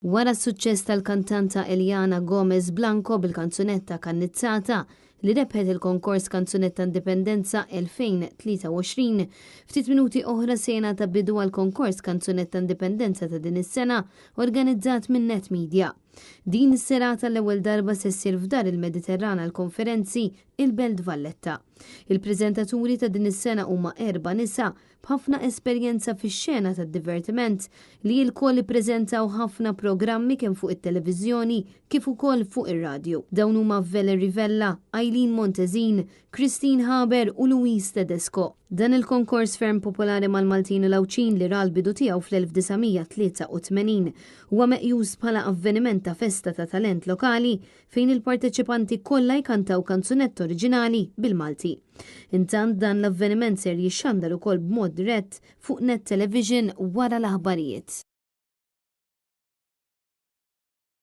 Wara s-suċċess tal-kantanta Eliana Gomez Blanco bil-kanzunetta Kannizzata li rebħet il-Konkors Kanzunetta Indipendenza 2023, ftit minuti oħra sena ta' bidu għal-Konkors Kanzunetta Indipendenza ta' din is-sena organizzat minn Net Media. Din is-serata l-ewwel darba se ssir f'dar il-Mediterrana l-konferenzi il-Belt Valletta. Il-preżentaturi ta' din is-sena huma 4 nisa b'ħafna esperjenza fix-xena tad-divertiment li l-koll ippreżentaw ħafna programmi kemm fuq it-televiżjoni kif ukoll fuq ir-radju. Dawn huma Vele Rivella, Eileen Montezin, Christine Haber u Luis Tedesco. Dan il-konkors ferm popolari mal-Maltin u Lawċin li ral bidu tiegħu fl-1983 huwa meqjus bħala avveniment ta' festa ta' talent lokali fejn il-parteċipanti kollha jkantaw kanzunetti oriġinali bil-Malti. Intant dan l-avveniment ser jixxandar ukoll b'mod dirett fuq Net Television wara l-aħbarijiet.